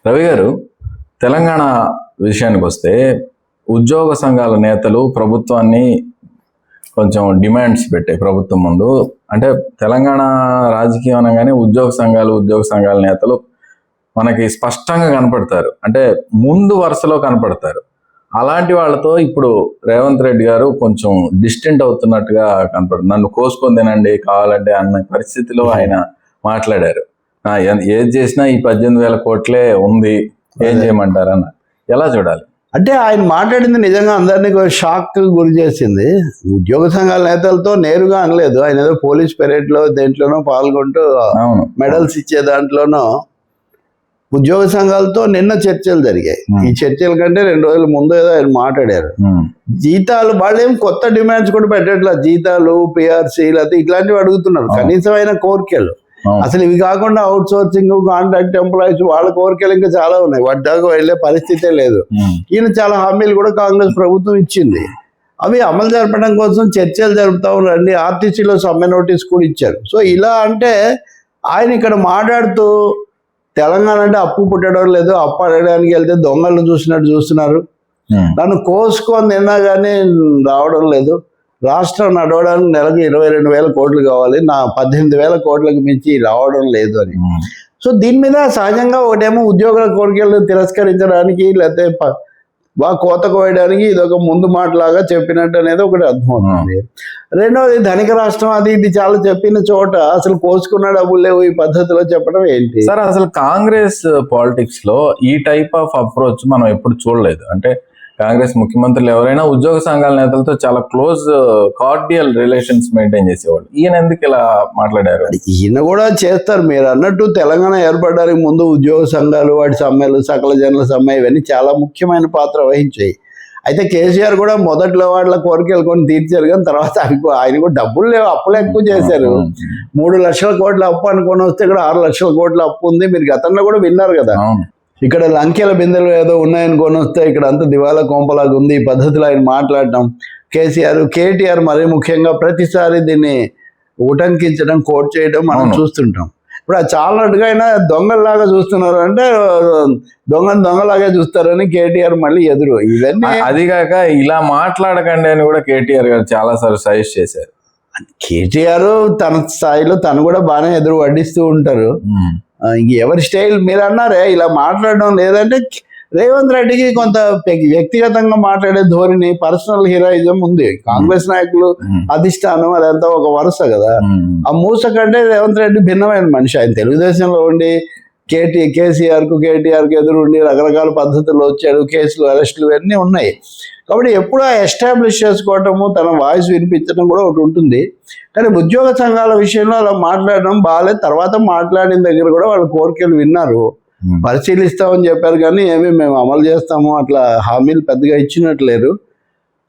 రవి గారు, తెలంగాణ విషయానికి వస్తే ఉద్యోగ సంఘాల నేతలు ప్రభుత్వాన్ని కొంచెం డిమాండ్స్ పెట్టాయి ప్రభుత్వం ముందు. అంటే తెలంగాణ రాజకీయం అనగానే ఉద్యోగ సంఘాల నేతలు మనకి స్పష్టంగా కనపడతారు, అంటే ముందు వరుసలో కనపడతారు. అలాంటి వాళ్ళతో ఇప్పుడు రేవంత్ రెడ్డి గారు కొంచెం డిస్టెంట్ అవుతున్నట్టుగా కనపడుతుంది. నన్ను కోసుకొని తినండి కావాలంటే అన్న పరిస్థితిలో ఆయన మాట్లాడారు. ఏది చేసినా ఈ 18,000 కోట్లే ఉంది, ఏం చేయమంటారు అన్న. ఎలా చూడాలి? అంటే ఆయన మాట్లాడింది నిజంగా అందరినీ షాక్ గురి చేసింది. ఉద్యోగ సంఘాల నేతలతో నేరుగా అనలేదు. ఆయన ఏదో పోలీస్ పెరేడ్లో దేంట్లోనో పాల్గొంటూ మెడల్స్ ఇచ్చే దాంట్లోనో ఉద్యోగ సంఘాలతో నిన్న చర్చలు జరిగాయి. ఈ చర్చల కంటే 2 రోజుల ముందు ఏదో ఆయన మాట్లాడారు. జీతాలు వాళ్ళేం కొత్త డిమాండ్స్ కూడా పెట్టట్లా. జీతాలు, పిఆర్సీ లేకపోతే ఇట్లాంటివి అడుగుతున్నారు, కనీసమైన కోరికలు. అసలు ఇవి కాకుండా అవుట్ సోర్సింగ్, కాంట్రాక్ట్ ఎంప్లాయీస్ వాళ్ళ కోరికలు ఇంకా చాలా ఉన్నాయి. వాటి దాకా వెళ్లే పరిస్థితే లేదు. ఈయన చాలా హామీలు కూడా కాంగ్రెస్ ప్రభుత్వం ఇచ్చింది. అవి అమలు జరపడం కోసం చర్చలు జరుపుతా ఉన్నారండి. ఆర్టీసీలో సమ్మె నోటీస్ కూడా ఇచ్చారు. సో ఇలా అంటే ఆయన ఇక్కడ మాట్లాడుతూ తెలంగాణ అంటే అప్పు పుట్టడం లేదు, అప్పు అడగడానికి వెళ్తే దొంగలను చూసినట్టు చూస్తున్నారు, నన్ను కోసుకొని తిన్నా కానీ రావడం లేదు, రాష్ట్రం నడవడానికి నెలకు 22,000 కోట్లు కావాలి, నా 18,000 కోట్లకు మించి రావడం లేదు అని. సో దీని మీద సహజంగా ఒకటేమో ఉద్యోగుల కోరికలను తిరస్కరించడానికి లేకపోతే బాగా కోత కోయడానికి ఇదొక ముందు మాటలాగా చెప్పినట్టు అనేది ఒకటి అర్థమవుతుంది. రెండవది ధనిక రాష్ట్రం అది ఇది చాలా చెప్పిన చోట అసలు కోసుకున్న డబ్బులు లేవు ఈ పద్ధతిలో చెప్పడం ఏంటి సార్? అసలు కాంగ్రెస్ పాలిటిక్స్ లో ఈ టైప్ ఆఫ్ అప్రోచ్ మనం ఎప్పుడు చూడలేదు. అంటే కాంగ్రెస్ ముఖ్యమంత్రులు ఎవరైనా ఉద్యోగ సంఘాల నేతలతో చాలా క్లోజ్ కార్డియల్ రిలేషన్స్ మెయింటైన్ చేసేవాళ్ళు. ఈయన ఎందుకు ఇలా మాట్లాడారు? ఈయన కూడా చేస్తారు. మీరు అన్నట్టు తెలంగాణ ఏర్పడడానికి ముందు ఉద్యోగ సంఘాలు, వాటి సమ్మెలు, సకల జనుల సమ్మె ఇవన్నీ చాలా ముఖ్యమైన పాత్ర వహించాయి. అయితే కేసీఆర్ కూడా మొదట్లో వాళ్ళ కోరికలు కొన్ని తీర్చారు, కానీ తర్వాత ఆయన కూడా డబ్బులు లేవు, అప్పులు ఎక్కువ చేశారు. 3 లక్షల కోట్ల అప్పు అనుకొని వస్తే ఇక్కడ 6 లక్షల కోట్ల అప్పు ఉంది. మీరు గతంలో కూడా విన్నారు కదా, ఇక్కడ లంకెల బిందెలు ఏదో ఉన్నాయని కొని వస్తే ఇక్కడ అంతా దివాలా కొంపలాగా ఉంది. ఈ పద్ధతిలో ఆయన మాట్లాడటం, కేటీఆర్ మరీ ముఖ్యంగా ప్రతిసారి దీన్ని ఉటంకించడం, కోట్ చేయడం మనం చూస్తుంటాం. ఇప్పుడు అది చాలట్టుగా అయినా దొంగల్లాగా చూస్తున్నారు, అంటే దొంగలాగే చూస్తారని కేటీఆర్ మళ్ళీ ఎదురు. ఇవన్నీ అదిగాక ఇలా మాట్లాడకండి అని కూడా కేటీఆర్ గారు చాలాసార్లు సజెస్ట్ చేశారు. కేటీఆర్ తన స్థాయిలో తను కూడా బాగానే ఎదురు వడ్డిస్తూ ఉంటారు. ఎవరి స్టైల్ మీరు అన్నారే ఇలా మాట్లాడడం లేదంటే రేవంత్ రెడ్డికి కొంత వ్యక్తిగతంగా మాట్లాడే ధోరణి, పర్సనల్ హీరోయిజం ఉంది. కాంగ్రెస్ నాయకులు అధిష్టానం అదంతా ఒక వరుస కదా. ఆ మూస కంటే రేవంత్ రెడ్డి భిన్నమైన మనిషి. ఆయన తెలుగుదేశంలో ఉండి కేటీఆర్కు ఎదురు ఉండి రకరకాల పద్ధతుల్లో వచ్చాడు, కేసులు, అరెస్టులు ఇవన్నీ ఉన్నాయి. కాబట్టి ఎప్పుడూ ఎస్టాబ్లిష్ చేసుకోవటము, తన వాయిస్ వినిపించడం కూడా ఒకటి ఉంటుంది. కానీ ఉద్యోగ సంఘాల విషయంలో అలా మాట్లాడడం బాగాలేదు. తర్వాత మాట్లాడిన దగ్గర కూడా వాళ్ళ కోరికలు విన్నారు, పరిశీలిస్తామని చెప్పారు, కానీ ఏమి మేము అమలు చేస్తాము అట్లా హామీలు పెద్దగా ఇచ్చినట్లేరు.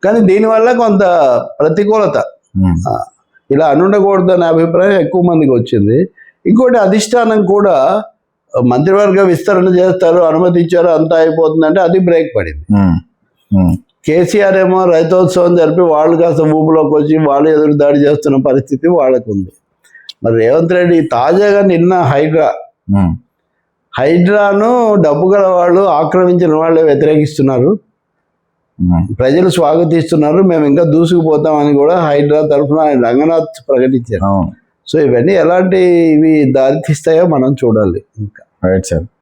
కానీ దీనివల్ల కొంత ప్రతికూలత, ఇలా అనుండకూడదు అనే అభిప్రాయం ఎక్కువ మందికి వచ్చింది. ఇంకోటి అధిష్టానం కూడా మంత్రివర్గ విస్తరణ చేస్తారు, అనుమతి ఇచ్చారు, అంతా అయిపోతుందంటే అది బ్రేక్ పడింది. కేసీఆర్ ఏమో రైతోత్సవం జరిపి వాళ్ళు కాస్త ఊపులోకి వచ్చి వాళ్ళు ఎదురు దాడి చేస్తున్న పరిస్థితి వాళ్ళకు ఉంది. మరి రేవంత్ రెడ్డి తాజాగా నిన్న హైడ్రాను డబ్బు గల వాళ్ళు ఆక్రమించిన వాళ్ళే వ్యతిరేకిస్తున్నారు, ప్రజలు స్వాగతిస్తున్నారు, మేము ఇంకా దూసుకుపోతామని కూడా హైడ్రా తరఫున రంగనాథ్ ప్రకటించారు. సో ఇవన్నీ ఎలాంటివి దారితీస్తాయో మనం చూడాలి ఇంకా. Right sir.